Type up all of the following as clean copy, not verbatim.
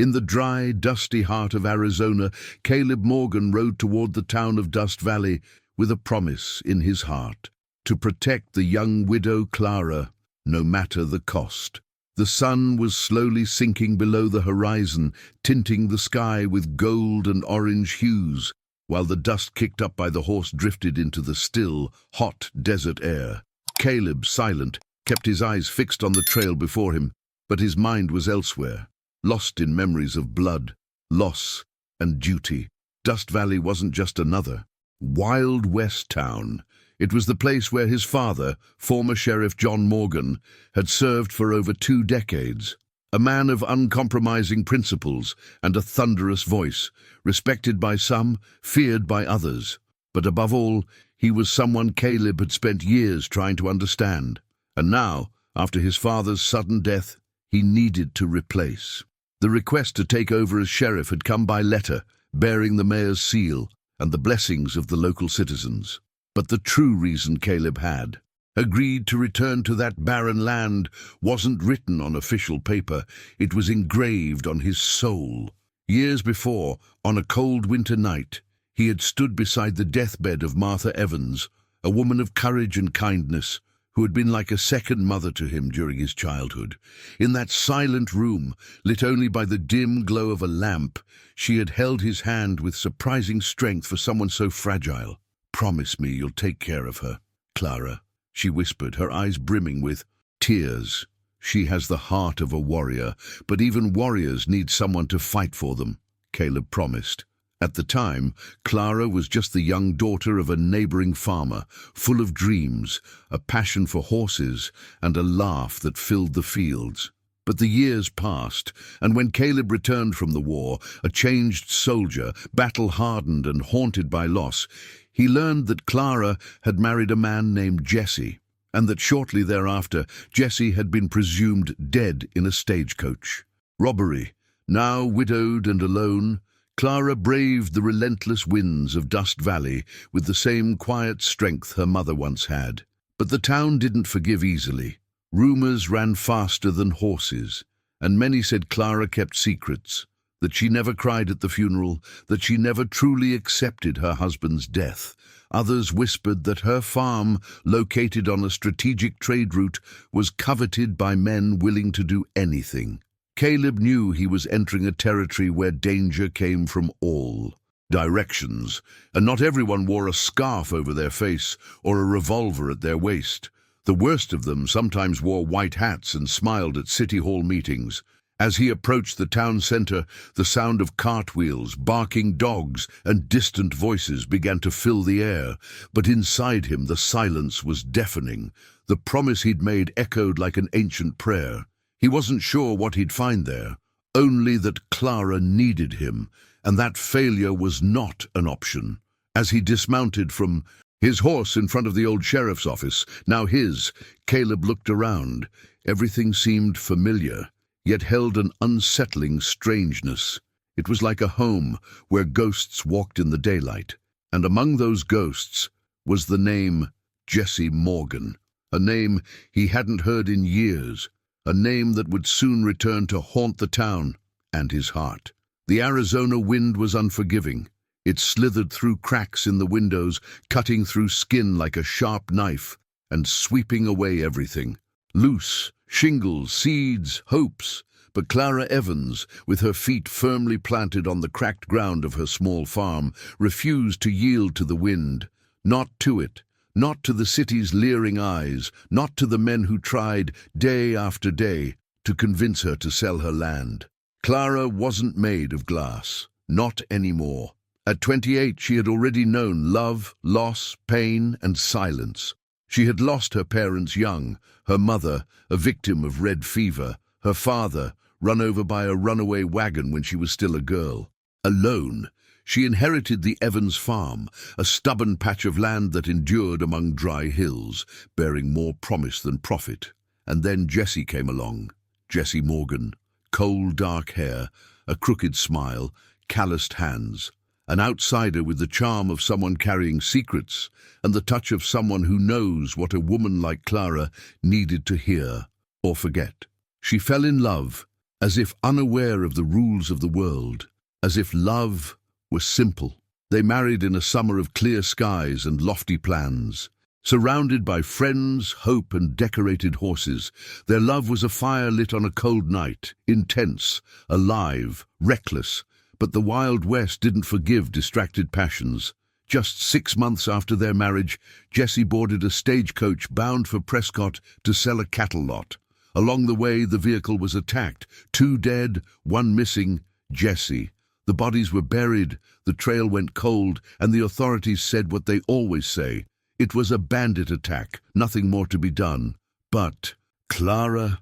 In the dry, dusty heart of Arizona, Caleb Morgan rode toward the town of Dust Valley with a promise in his heart to protect the young widow Clara, no matter the cost. The sun was slowly sinking below the horizon, tinting the sky with gold and orange hues, while the dust kicked up by the horse drifted into the still, hot desert air. Caleb, silent, kept his eyes fixed on the trail before him, but his mind was elsewhere, lost in memories of blood, loss, and duty. Dust Valley wasn't just another Wild West town. It was the place where his father, former Sheriff John Morgan, had served for over 2 decades. A man of uncompromising principles and a thunderous voice, respected by some, feared by others. But above all, he was someone Caleb had spent years trying to understand. And now, after his father's sudden death, he needed to replace. The request to take over as sheriff had come by letter, bearing the mayor's seal and the blessings of the local citizens. But the true reason Caleb had agreed to return to that barren land wasn't written on official paper. It was engraved on his soul. Years before, on a cold winter night, he had stood beside the deathbed of Martha Evans, a woman of courage and kindness, who had been like a second mother to him during his childhood. In that silent room, lit only by the dim glow of a lamp, she had held his hand with surprising strength for someone so fragile. "Promise me you'll take care of her, Clara," she whispered, her eyes brimming with tears. "She has the heart of a warrior, but even warriors need someone to fight for them," Caleb promised. At the time, Clara was just the young daughter of a neighboring farmer, full of dreams, a passion for horses, and a laugh that filled the fields. But the years passed, and when Caleb returned from the war, a changed soldier, battle-hardened and haunted by loss, he learned that Clara had married a man named Jesse, and that shortly thereafter, Jesse had been presumed dead in a stagecoach. Robbery. Now widowed and alone, Clara braved the relentless winds of Dust Valley with the same quiet strength her mother once had. But the town didn't forgive easily. Rumors ran faster than horses, and many said Clara kept secrets, that she never cried at the funeral, that she never truly accepted her husband's death. Others whispered that her farm, located on a strategic trade route, was coveted by men willing to do anything. Caleb knew he was entering a territory where danger came from all directions, and not everyone wore a scarf over their face or a revolver at their waist. The worst of them sometimes wore white hats and smiled at city hall meetings. As he approached the town center, the sound of cartwheels, barking dogs, and distant voices began to fill the air. But inside him the silence was deafening. The promise he'd made echoed like an ancient prayer. He wasn't sure what he'd find there, only that Clara needed him, and that failure was not an option. As he dismounted from his horse in front of the old sheriff's office, now his, Caleb looked around. Everything seemed familiar, yet held an unsettling strangeness. It was like a home where ghosts walked in the daylight, and among those ghosts was the name Jesse Morgan, a name he hadn't heard in years. A name that would soon return to haunt the town and his heart. The Arizona wind was unforgiving. It slithered through cracks in the windows, cutting through skin like a sharp knife, and sweeping away everything. Loose, shingles, seeds, hopes. But Clara Evans, with her feet firmly planted on the cracked ground of her small farm, refused to yield to the wind. Not to it. Not to the city's leering eyes, not to the men who tried, day after day, to convince her to sell her land. Clara wasn't made of glass, not anymore. At 28, she had already known love, loss, pain, and silence. She had lost her parents young, her mother, a victim of red fever, her father, run over by a runaway wagon when she was still a girl. Alone, she inherited the Evans farm, a stubborn patch of land that endured among dry hills, bearing more promise than profit. And then Jesse came along. Jesse Morgan. Cold, dark hair, a crooked smile, calloused hands. An outsider with the charm of someone carrying secrets, and the touch of someone who knows what a woman like Clara needed to hear or forget. She fell in love, as if unaware of the rules of the world, as if love was simple. They married in a summer of clear skies and lofty plans. Surrounded by friends, hope, and decorated horses, their love was a fire lit on a cold night, intense, alive, reckless. But the Wild West didn't forgive distracted passions. Just 6 months after their marriage, Jesse boarded a stagecoach bound for Prescott to sell a cattle lot. Along the way, the vehicle was attacked. 2 dead, 1 missing, Jesse. The bodies were buried, the trail went cold, and the authorities said what they always say. It was a bandit attack, nothing more to be done. But Clara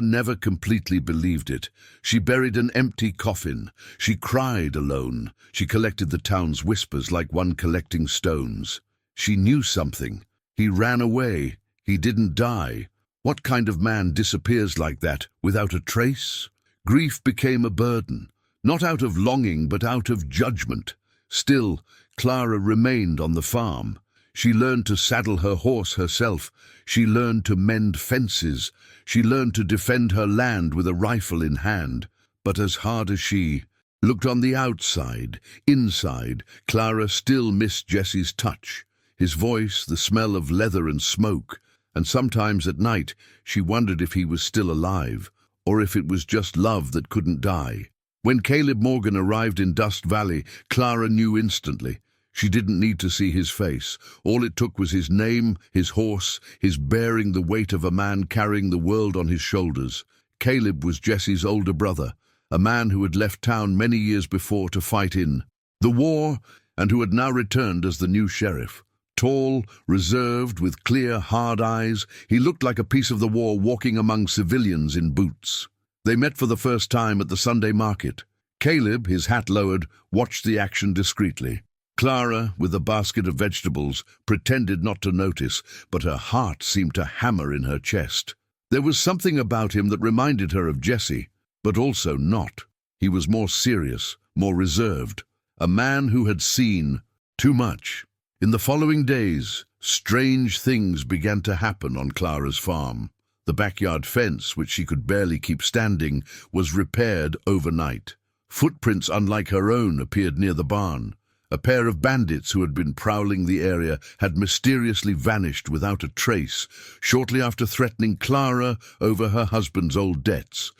never completely believed it. She buried an empty coffin. She cried alone. She collected the town's whispers like one collecting stones. She knew something. He ran away. He didn't die. What kind of man disappears like that, without a trace? Grief became a burden, not out of longing but out of judgment. Still, Clara remained on the farm. She learned to saddle her horse herself. She learned to mend fences. She learned to defend her land with a rifle in hand. But as hard as she looked on the outside, inside, Clara still missed Jesse's touch, his voice, the smell of leather and smoke. And sometimes at night she wondered if he was still alive, or if it was just love that couldn't die. When Caleb Morgan arrived in Dust Valley, Clara knew instantly. She didn't need to see his face. All it took was his name, his horse, his bearing the weight of a man carrying the world on his shoulders. Caleb was Jesse's older brother, a man who had left town many years before to fight in the war and who had now returned as the new sheriff. Tall, reserved, with clear, hard eyes, he looked like a piece of the war walking among civilians in boots. They met for the first time at the Sunday market. Caleb, his hat lowered, watched the action discreetly. Clara, with a basket of vegetables, pretended not to notice, but her heart seemed to hammer in her chest. There was something about him that reminded her of Jesse, but also not. He was more serious, more reserved, a man who had seen too much. In the following days, strange things began to happen on Clara's farm. The backyard fence, which she could barely keep standing, was repaired overnight. Footprints unlike her own appeared near the barn. A pair of bandits who had been prowling the area had mysteriously vanished without a trace, shortly after threatening Clara over her husband's old debts.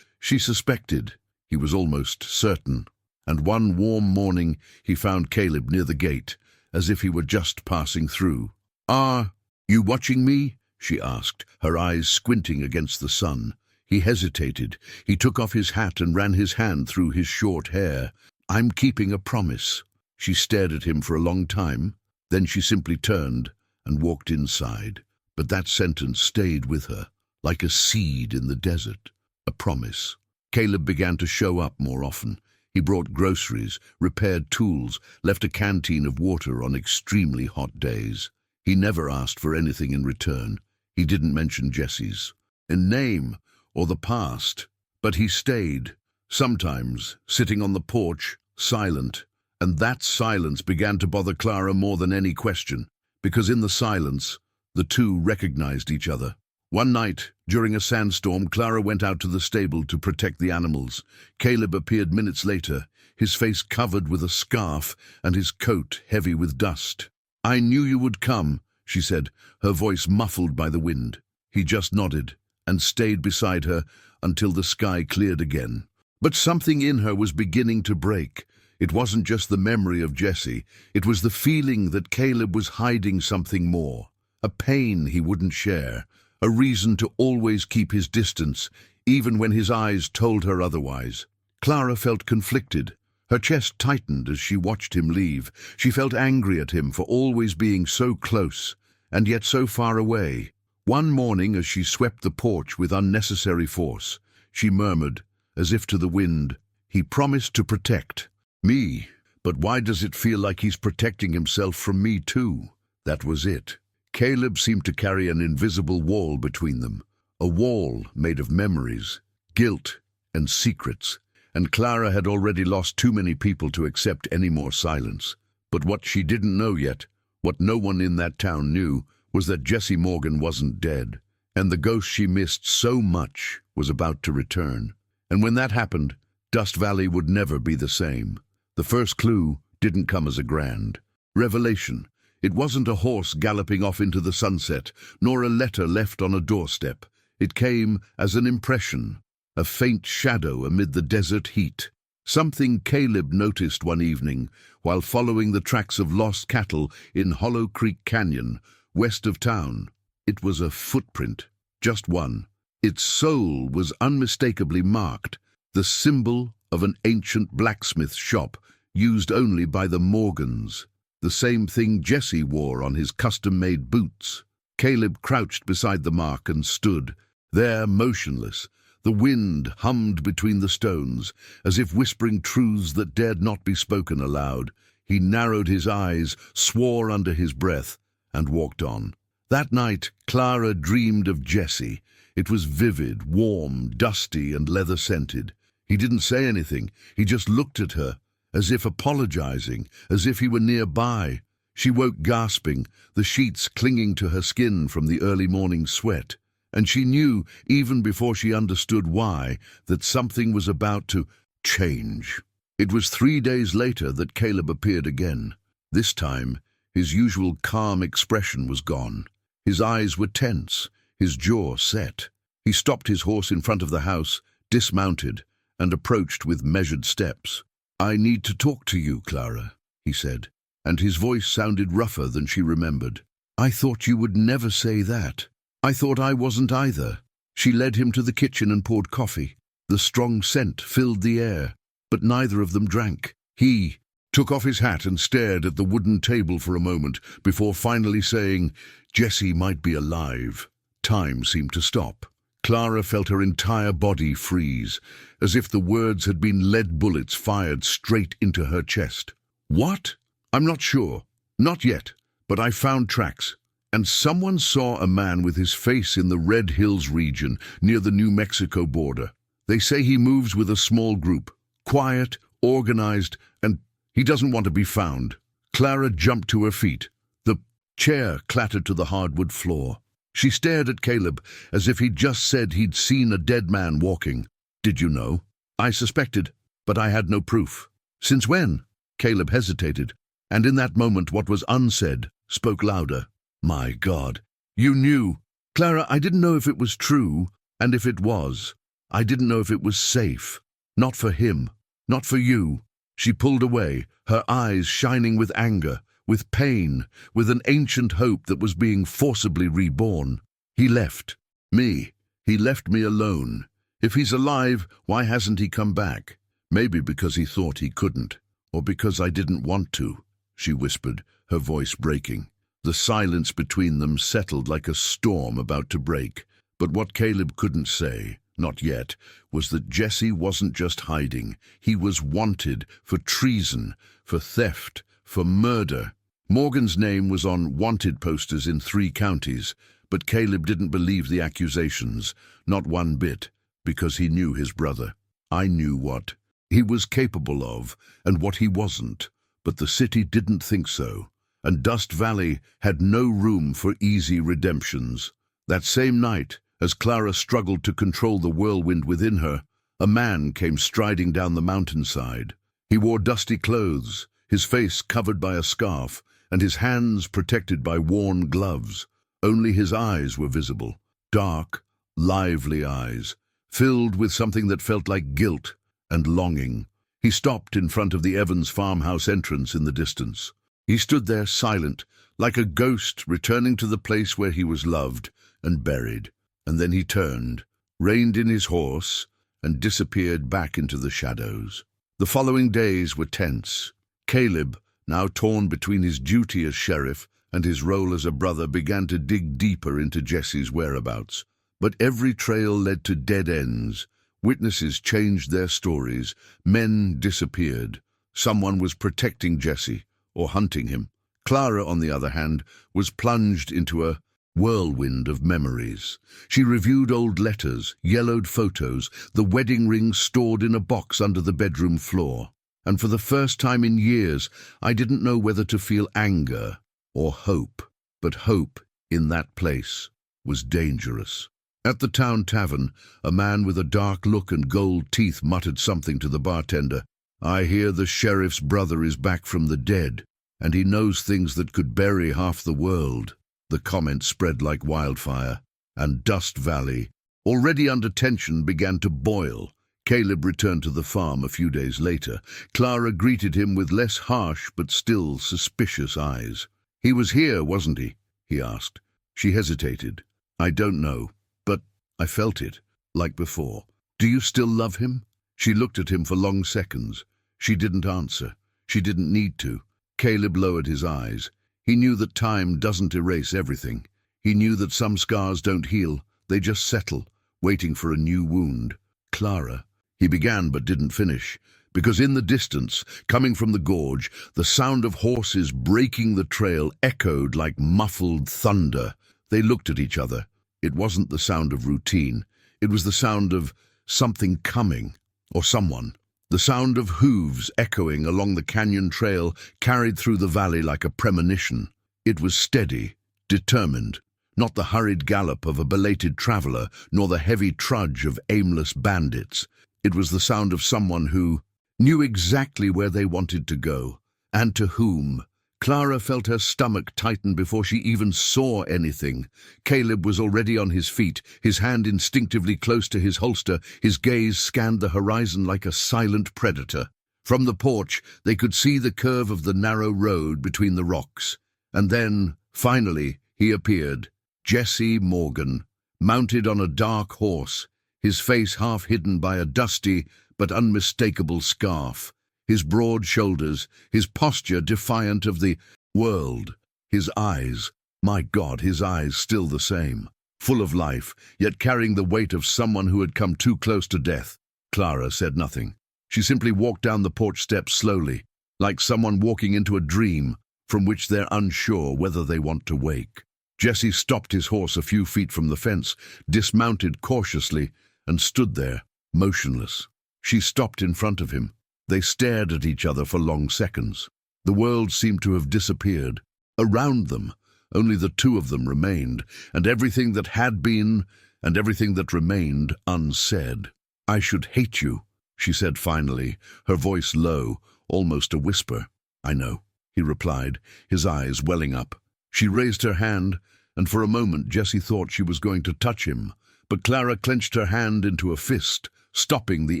She suspected, he was almost certain, and one warm morning he found Caleb near the gate, as if he were just passing through. "Are you watching me?" she asked, her eyes squinting against the sun. He hesitated. He took off his hat and ran his hand through his short hair. "I'm keeping a promise." She stared at him for a long time. Then she simply turned and walked inside. But that sentence stayed with her, like a seed in the desert. A promise. Caleb began to show up more often. He brought groceries, repaired tools, left a canteen of water on extremely hot days. He never asked for anything in return. He didn't mention Jesse's name or the past. But he stayed, sometimes sitting on the porch, silent. And that silence began to bother Clara more than any question, because in the silence, the two recognized each other. One night, during a sandstorm, Clara went out to the stable to protect the animals. Caleb appeared minutes later, his face covered with a scarf and his coat heavy with dust. "I knew you would come," she said, her voice muffled by the wind. He just nodded and stayed beside her until the sky cleared again. But something in her was beginning to break. It wasn't just the memory of Jesse, it was the feeling that Caleb was hiding something more, a pain he wouldn't share, a reason to always keep his distance, even when his eyes told her otherwise. Clara felt conflicted. Her chest tightened as she watched him leave. She felt angry at him for always being so close, and yet so far away. One morning, as she swept the porch with unnecessary force, she murmured, as if to the wind, "He promised to protect me, but why does it feel like he's protecting himself from me too?" That was it. Caleb seemed to carry an invisible wall between them, a wall made of memories, guilt, and secrets, and Clara had already lost too many people to accept any more silence. But what she didn't know yet, what no one in that town knew, was that Jesse Morgan wasn't dead, and the ghost she missed so much was about to return. And when that happened, Dust Valley would never be the same. The first clue didn't come as a grand revelation. It wasn't a horse galloping off into the sunset, nor a letter left on a doorstep. It came as an impression, a faint shadow amid the desert heat. Something Caleb noticed one evening while following the tracks of lost cattle in Hollow Creek Canyon, west of town. It was a footprint, just one. Its sole was unmistakably marked, the symbol of an ancient blacksmith shop used only by the Morgans, the same thing Jesse wore on his custom-made boots. Caleb crouched beside the mark and stood there motionless. The wind hummed between the stones, as if whispering truths that dared not be spoken aloud. He narrowed his eyes, swore under his breath, and walked on. That night, Clara dreamed of Jesse. It was vivid, warm, dusty, and leather-scented. He didn't say anything. He just looked at her, as if apologizing, as if he were nearby. She woke gasping, the sheets clinging to her skin from the early morning sweat. And she knew, even before she understood why, that something was about to change. It was 3 days later that Caleb appeared again. This time, his usual calm expression was gone. His eyes were tense, his jaw set. He stopped his horse in front of the house, dismounted, and approached with measured steps. "I need to talk to you, Clara," he said, and his voice sounded rougher than she remembered. "I thought you would never say that. I thought I wasn't either." She led him to the kitchen and poured coffee. The strong scent filled the air, but neither of them drank. He took off his hat and stared at the wooden table for a moment before finally saying, "Jesse might be alive." Time seemed to stop. Clara felt her entire body freeze, as if the words had been lead bullets fired straight into her chest. "What?" "I'm not sure. Not yet. But I found tracks. And someone saw a man with his face in the Red Hills region near the New Mexico border. They say he moves with a small group, quiet, organized, and he doesn't want to be found." Clara jumped to her feet. The chair clattered to the hardwood floor. She stared at Caleb as if he'd just said he'd seen a dead man walking. "Did you know?" "I suspected, but I had no proof." "Since when?" Caleb hesitated, and in that moment what was unsaid spoke louder. "My God, you knew." "Clara, I didn't know if it was true, and if it was, I didn't know if it was safe. Not for him, not for you." She pulled away, her eyes shining with anger, with pain, with an ancient hope that was being forcibly reborn. "He left me. He left me alone. If he's alive, why hasn't he come back? Maybe because he thought he couldn't, or because I didn't want to," she whispered, her voice breaking. The silence between them settled like a storm about to break. But what Caleb couldn't say, not yet, was that Jesse wasn't just hiding. He was wanted for treason, for theft, for murder. Morgan's name was on wanted posters in 3 counties, but Caleb didn't believe the accusations, not one bit, because he knew his brother. I knew what he was capable of and what he wasn't, but the city didn't think so. And Dust Valley had no room for easy redemptions. That same night, as Clara struggled to control the whirlwind within her, a man came striding down the mountainside. He wore dusty clothes, his face covered by a scarf, and his hands protected by worn gloves. Only his eyes were visible, dark, lively eyes, filled with something that felt like guilt and longing. He stopped in front of the Evans farmhouse entrance in the distance. He stood there silent, like a ghost returning to the place where he was loved and buried. And then he turned, reined in his horse, and disappeared back into the shadows. The following days were tense. Caleb, now torn between his duty as sheriff and his role as a brother, began to dig deeper into Jesse's whereabouts. But every trail led to dead ends. Witnesses changed their stories. Men disappeared. Someone was protecting Jesse or hunting him. Clara, on the other hand, was plunged into a whirlwind of memories. She reviewed old letters, yellowed photos, the wedding ring stored in a box under the bedroom floor. And for the first time in years, I didn't know whether to feel anger or hope. But hope, in that place, was dangerous. At the town tavern, a man with a dark look and gold teeth muttered something to the bartender. "I hear the sheriff's brother is back from the dead, and he knows things that could bury half the world." The comment spread like wildfire, and Dust Valley, already under tension, began to boil. Caleb returned to the farm a few days later. Clara greeted him with less harsh but still suspicious eyes. "He was here, wasn't he?" he asked. She hesitated. "I don't know, but I felt it, like before." "Do you still love him?" She looked at him for long seconds. She didn't answer. She didn't need to. Caleb lowered his eyes. He knew that time doesn't erase everything. He knew that some scars don't heal, they just settle, waiting for a new wound. "Clara," he began but didn't finish, because in the distance, coming from the gorge, the sound of horses breaking the trail echoed like muffled thunder. They looked at each other. It wasn't the sound of routine. It was the sound of something coming, or someone. The sound of hooves echoing along the canyon trail carried through the valley like a premonition. It was steady, determined, not the hurried gallop of a belated traveler, nor the heavy trudge of aimless bandits. It was the sound of someone who knew exactly where they wanted to go, and to whom. Clara felt her stomach tighten before she even saw anything. Caleb was already on his feet, his hand instinctively close to his holster. His gaze scanned the horizon like a silent predator. From the porch, they could see the curve of the narrow road between the rocks. And then, finally, he appeared. Jesse Morgan, mounted on a dark horse, his face half hidden by a dusty but unmistakable scarf. His broad shoulders, his posture defiant of the world. His eyes, my God, his eyes still the same, full of life, yet carrying the weight of someone who had come too close to death. Clara said nothing. She simply walked down the porch steps slowly, like someone walking into a dream from which they're unsure whether they want to wake. Jesse stopped his horse a few feet from the fence, dismounted cautiously, and stood there, motionless. She stopped in front of him. They stared at each other for long seconds. The world seemed to have disappeared. Around them, only the two of them remained, and everything that had been, and everything that remained unsaid. "I should hate you," she said finally, her voice low, almost a whisper. "I know," he replied, his eyes welling up. She raised her hand, and for a moment Jesse thought she was going to touch him, but Clara clenched her hand into a fist, stopping the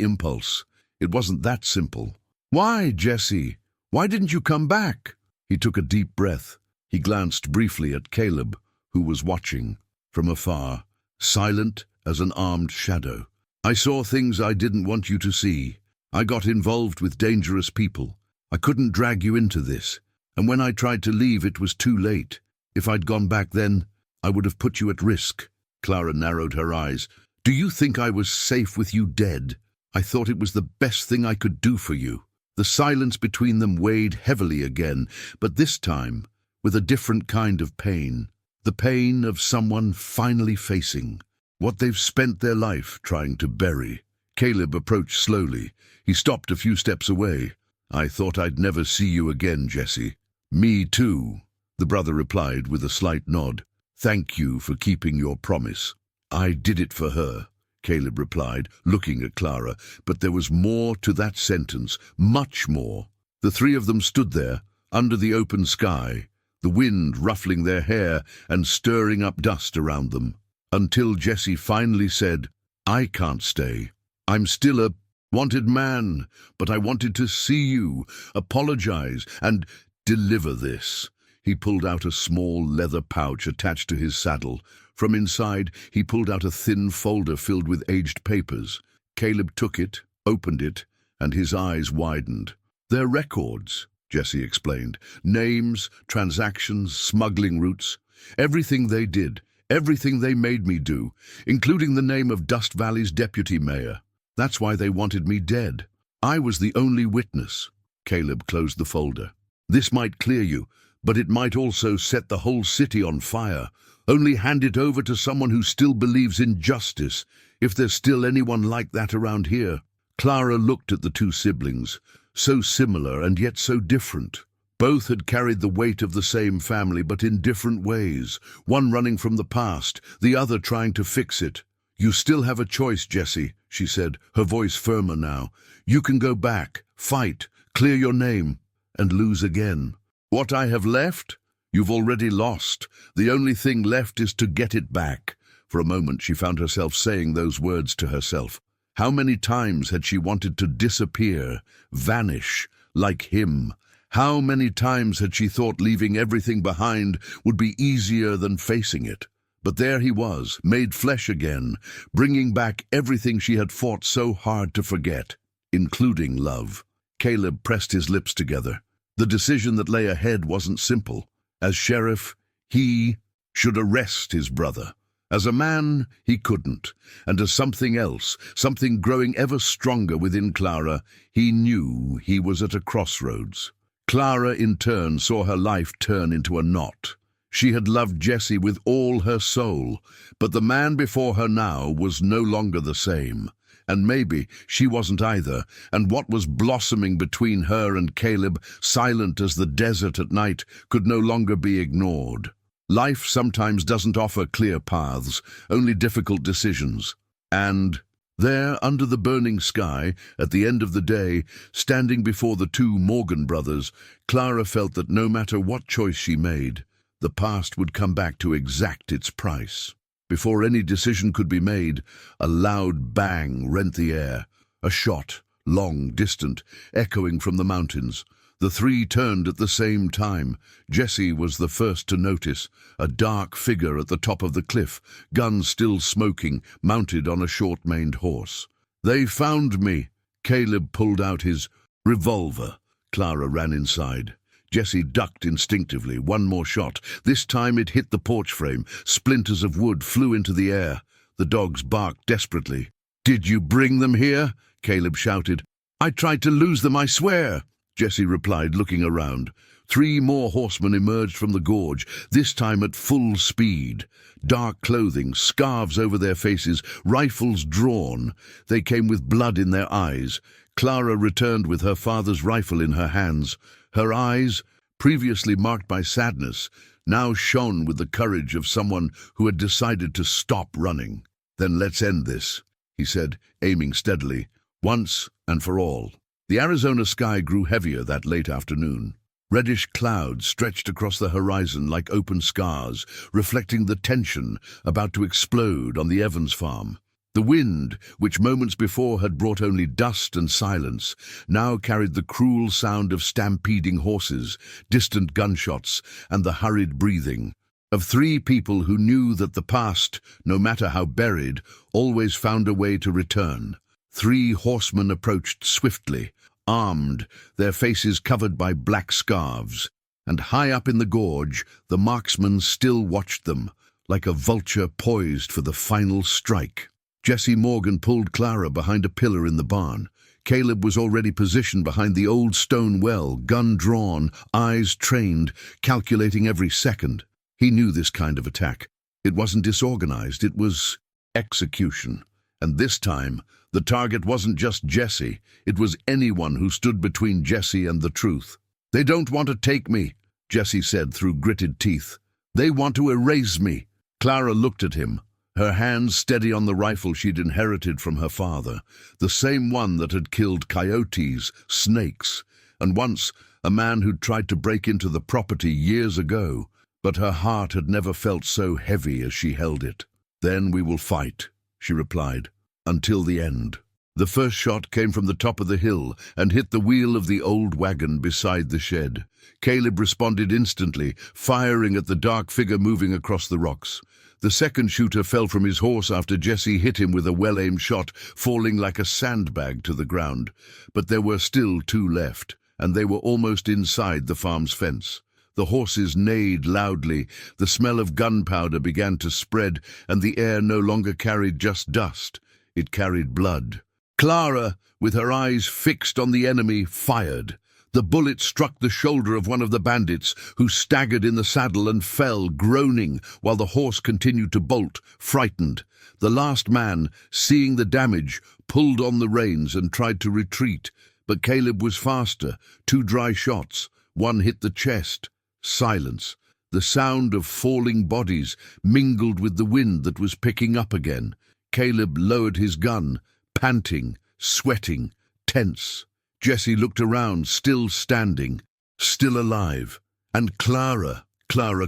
impulse. It wasn't that simple. "Why, Jesse? Why didn't you come back?" He took a deep breath. He glanced briefly at Caleb, who was watching, from afar, silent as an armed shadow. "I saw things I didn't want you to see. I got involved with dangerous people. I couldn't drag you into this. And when I tried to leave, it was too late. If I'd gone back then, I would have put you at risk." Clara narrowed her eyes. "Do you think I was safe with you dead? I thought it was the best thing I could do for you." The silence between them weighed heavily again, but this time with a different kind of pain. The pain of someone finally facing what they've spent their life trying to bury. Caleb approached slowly. He stopped a few steps away. "I thought I'd never see you again, Jesse." "Me too," the brother replied with a slight nod. "Thank you for keeping your promise." "I did it for her," Caleb replied, looking at Clara, but there was more to that sentence, much more. The three of them stood there, under the open sky, the wind ruffling their hair and stirring up dust around them, until Jesse finally said, "I can't stay. I'm still a wanted man, but I wanted to see you, apologize, and deliver this." He pulled out a small leather pouch attached to his saddle. From inside, he pulled out a thin folder filled with aged papers. Caleb took it, opened it, and his eyes widened. "They're records," Jesse explained. "Names, transactions, smuggling routes. Everything they did, everything they made me do, including the name of Dust Valley's deputy mayor. That's why they wanted me dead. I was the only witness." Caleb closed the folder. "This might clear you, but it might also set the whole city on fire. Only hand it over to someone who still believes in justice, if there's still anyone like that around here." Clara looked at the two siblings, so similar and yet so different. Both had carried the weight of the same family, but in different ways, one running from the past, the other trying to fix it. "You still have a choice, Jesse," she said, her voice firmer now. "You can go back, fight, clear your name, and lose again. What I have left? You've already lost. The only thing left is to get it back." For a moment she found herself saying those words to herself. How many times had she wanted to disappear, vanish, like him? How many times had she thought leaving everything behind would be easier than facing it? But there he was, made flesh again, bringing back everything she had fought so hard to forget, including love. Caleb pressed his lips together. The decision that lay ahead wasn't simple. As sheriff, he should arrest his brother. As a man, he couldn't. And as something else, something growing ever stronger within Clara, he knew he was at a crossroads. Clara, in turn, saw her life turn into a knot. She had loved Jesse with all her soul, but the man before her now was no longer the same. And maybe she wasn't either, and what was blossoming between her and Caleb, silent as the desert at night, could no longer be ignored. Life sometimes doesn't offer clear paths, only difficult decisions. And there, under the burning sky, at the end of the day, standing before the two Morgan brothers, Clara felt that no matter what choice she made, the past would come back to exact its price. Before any decision could be made, a loud bang rent the air. A shot, long, distant, echoing from the mountains. The three turned at the same time. Jesse was the first to notice, a dark figure at the top of the cliff, gun still smoking, mounted on a short-maned horse. "They found me." Caleb pulled out his revolver. Clara ran inside. Jesse ducked instinctively. One more shot. This time it hit the porch frame. Splinters of wood flew into the air. The dogs barked desperately. "Did you bring them here?" Caleb shouted. "I tried to lose them, I swear," Jesse replied, looking around. Three more horsemen emerged from the gorge, this time at full speed. Dark clothing, scarves over their faces, rifles drawn. They came with blood in their eyes. Clara returned with her father's rifle in her hands. Her eyes, previously marked by sadness, now shone with the courage of someone who had decided to stop running. "Then let's end this," he said, aiming steadily, once and for all. The Arizona sky grew heavier that late afternoon. Reddish clouds stretched across the horizon like open scars, reflecting the tension about to explode on the Evans farm. The wind, which moments before had brought only dust and silence, now carried the cruel sound of stampeding horses, distant gunshots, and the hurried breathing of three people who knew that the past, no matter how buried, always found a way to return. Three horsemen approached swiftly, armed, their faces covered by black scarves, and high up in the gorge, the marksman still watched them, like a vulture poised for the final strike. Jesse Morgan pulled Clara behind a pillar in the barn. Caleb was already positioned behind the old stone well, gun drawn, eyes trained, calculating every second. He knew this kind of attack. It wasn't disorganized, it was execution. And this time, the target wasn't just Jesse, it was anyone who stood between Jesse and the truth. "They don't want to take me," Jesse said through gritted teeth. "They want to erase me." Clara looked at him, her hands steady on the rifle she'd inherited from her father, the same one that had killed coyotes, snakes, and once a man who'd tried to break into the property years ago, but her heart had never felt so heavy as she held it. "Then we will fight," she replied, "until the end." The first shot came from the top of the hill and hit the wheel of the old wagon beside the shed. Caleb responded instantly, firing at the dark figure moving across the rocks. The second shooter fell from his horse after Jesse hit him with a well-aimed shot, falling like a sandbag to the ground. But there were still two left, and they were almost inside the farm's fence. The horses neighed loudly, the smell of gunpowder began to spread, and the air no longer carried just dust. It carried blood. Clara, with her eyes fixed on the enemy, fired. The bullet struck the shoulder of one of the bandits, who staggered in the saddle and fell, groaning, while the horse continued to bolt, frightened. The last man, seeing the damage, pulled on the reins and tried to retreat, but Caleb was faster. Two dry shots. One hit the chest. Silence. The sound of falling bodies mingled with the wind that was picking up again. Caleb lowered his gun, panting, sweating, tense. Jesse looked around, still standing, still alive. And Clara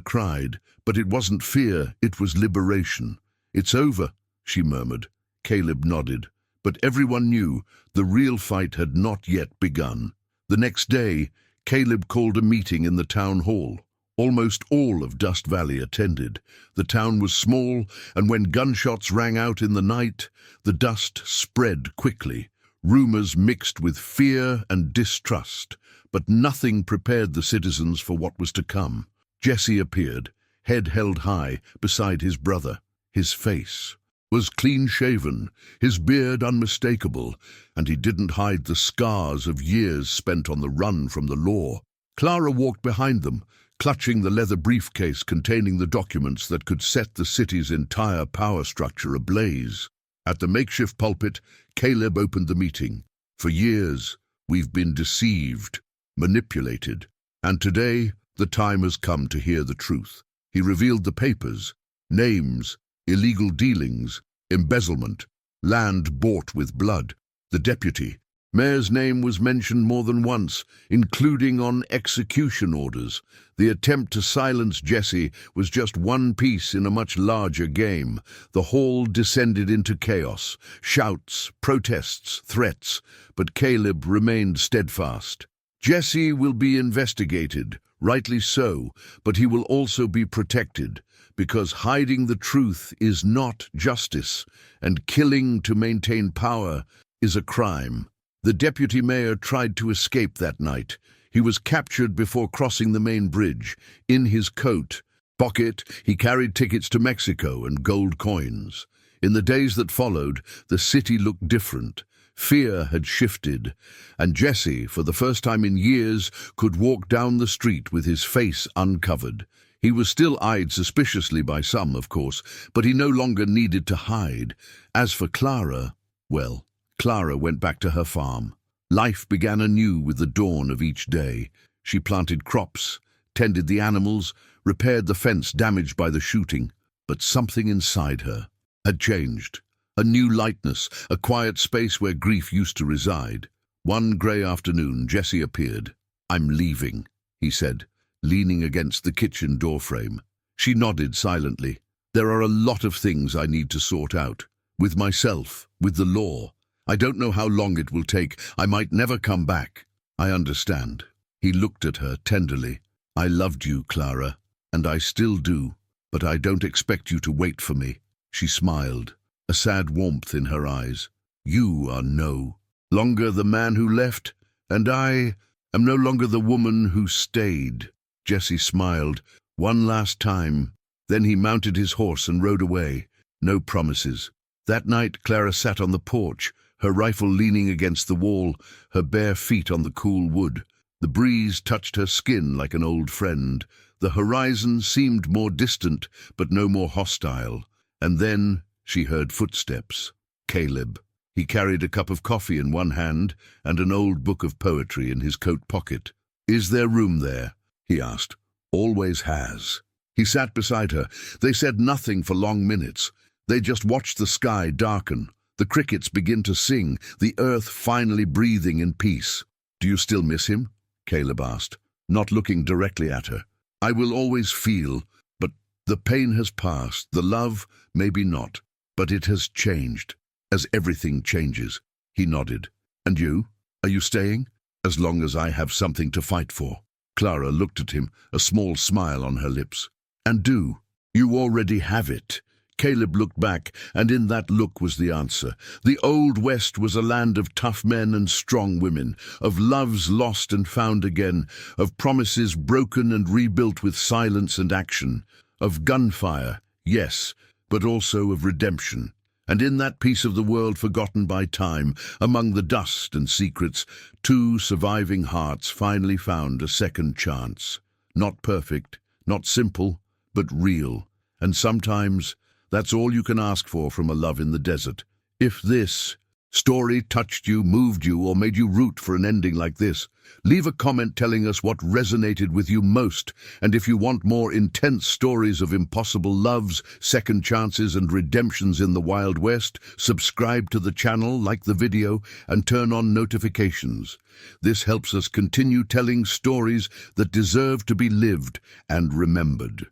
cried, but it wasn't fear, it was liberation. "It's over," she murmured. Caleb nodded, but everyone knew the real fight had not yet begun. The next day, Caleb called a meeting in the town hall. Almost all of Dust Valley attended. The town was small, and when gunshots rang out in the night, the dust spread quickly. Rumors mixed with fear and distrust, but nothing prepared the citizens for what was to come. Jesse appeared, head held high, beside his brother. His face was clean-shaven, his beard unmistakable, and he didn't hide the scars of years spent on the run from the law. Clara walked behind them, clutching the leather briefcase containing the documents that could set the city's entire power structure ablaze. At the makeshift pulpit, Caleb opened the meeting. "For years, we've been deceived, manipulated, and today the time has come to hear the truth." He revealed the papers, names, illegal dealings, embezzlement, land bought with blood. The deputy mayor's name was mentioned more than once, including on execution orders. The attempt to silence Jesse was just one piece in a much larger game. The hall descended into chaos, shouts, protests, threats, but Caleb remained steadfast. "Jesse will be investigated, rightly so, but he will also be protected, because hiding the truth is not justice, and killing to maintain power is a crime." The deputy mayor tried to escape that night. He was captured before crossing the main bridge. In his coat pocket, he carried tickets to Mexico and gold coins. In the days that followed, the city looked different. Fear had shifted, and Jesse, for the first time in years, could walk down the street with his face uncovered. He was still eyed suspiciously by some, of course, but he no longer needed to hide. As for Clara, well, Clara went back to her farm. Life began anew with the dawn of each day. She planted crops, tended the animals, repaired the fence damaged by the shooting. But something inside her had changed. A new lightness, a quiet space where grief used to reside. One grey afternoon, Jesse appeared. "I'm leaving," he said, leaning against the kitchen doorframe. She nodded silently. "There are a lot of things I need to sort out. With myself, with the law. I don't know how long it will take. I might never come back." "I understand." He looked at her tenderly. "I loved you, Clara, and I still do, but I don't expect you to wait for me." She smiled, a sad warmth in her eyes. "You are no longer the man who left, and I am no longer the woman who stayed." Jesse smiled one last time. Then he mounted his horse and rode away. No promises. That night, Clara sat on the porch, her rifle leaning against the wall, her bare feet on the cool wood. The breeze touched her skin like an old friend. The horizon seemed more distant, but no more hostile. And then she heard footsteps. Caleb. He carried a cup of coffee in one hand and an old book of poetry in his coat pocket. "Is there room there?" he asked. "Always has." He sat beside her. They said nothing for long minutes. They just watched the sky darken, the crickets begin to sing, the earth finally breathing in peace. "Do you still miss him?" Caleb asked, not looking directly at her. "I will always feel, but the pain has passed, the love, maybe not, but it has changed, as everything changes." He nodded. "And you? Are you staying?" "As long as I have something to fight for." Clara looked at him, a small smile on her lips. "And do. You already have it." Caleb looked back, and in that look was the answer. The Old West was a land of tough men and strong women, of loves lost and found again, of promises broken and rebuilt with silence and action, of gunfire, yes, but also of redemption. And in that piece of the world forgotten by time, among the dust and secrets, two surviving hearts finally found a second chance. Not perfect, not simple, but real. And sometimes that's all you can ask for from a love in the desert. If this story touched you, moved you, or made you root for an ending like this? Leave a comment telling us what resonated with you most, and if you want more intense stories of impossible loves, second chances, and redemptions in the Wild West, subscribe to the channel, like the video, and turn on notifications. This helps us continue telling stories that deserve to be lived and remembered.